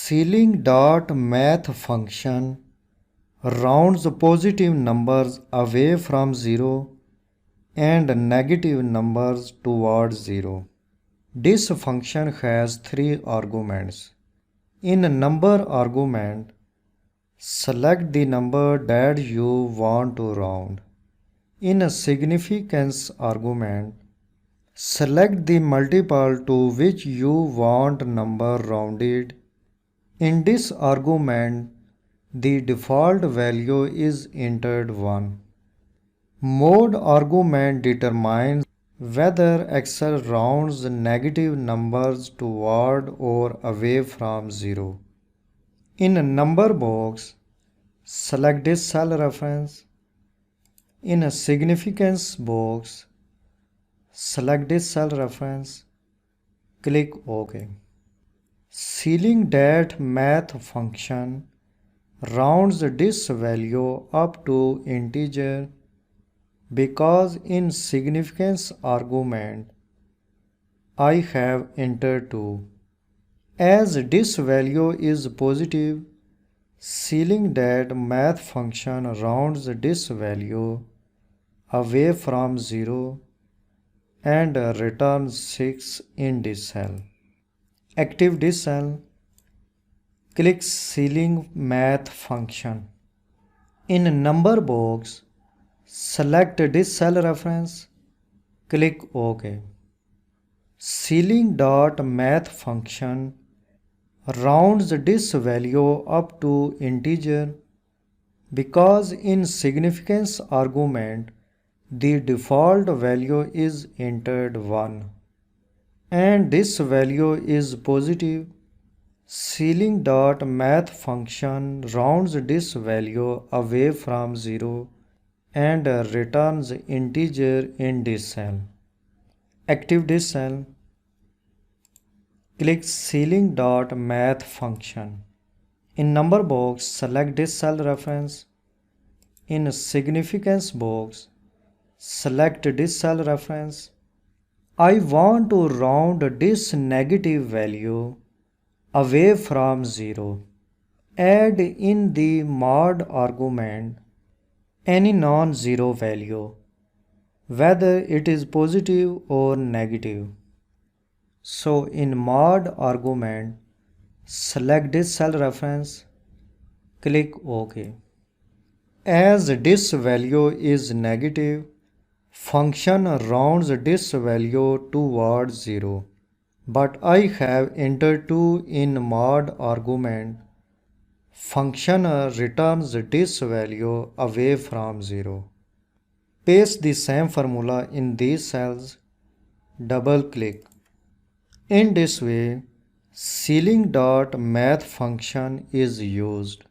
CEILING.MATH function rounds positive numbers away from 0 and negative numbers towards 0. This function has three arguments. In number argument, select the number that you want to round. In a significance argument, select the multiple to which you want number rounded. In this argument, the default value is entered 1. Mode argument determines whether Excel rounds negative numbers toward or away from 0. In a number box, select this cell reference. In a significance box, select this cell reference. Click OK. CEILING.MATH function rounds this value up to integer because in significance argument I have entered 2. As this value is positive, CEILING.MATH function rounds this value away from 0 and returns 6 in this cell. Active this cell. Click CEILING.MATH function. In number box, select this cell reference. Click OK. CEILING.MATH function rounds this value up to integer because in significance argument the default value is entered 1 and this value is positive. CEILING.MATH function rounds this value away from 0 and returns integer in this cell. Active this cell. Click CEILING.MATH function. In number box, select this cell reference. In significance box, select this cell reference. I want to round this negative value away from 0. Add in the mod argument any non-zero value, whether it is positive or negative. So in mod argument, select this cell reference, click OK. As this value is negative, function rounds this value towards 0. But I have entered 2 in mod argument. Function returns this value away from 0. Paste the same formula in these cells. Double click. In this way, CEILING.MATH function is used.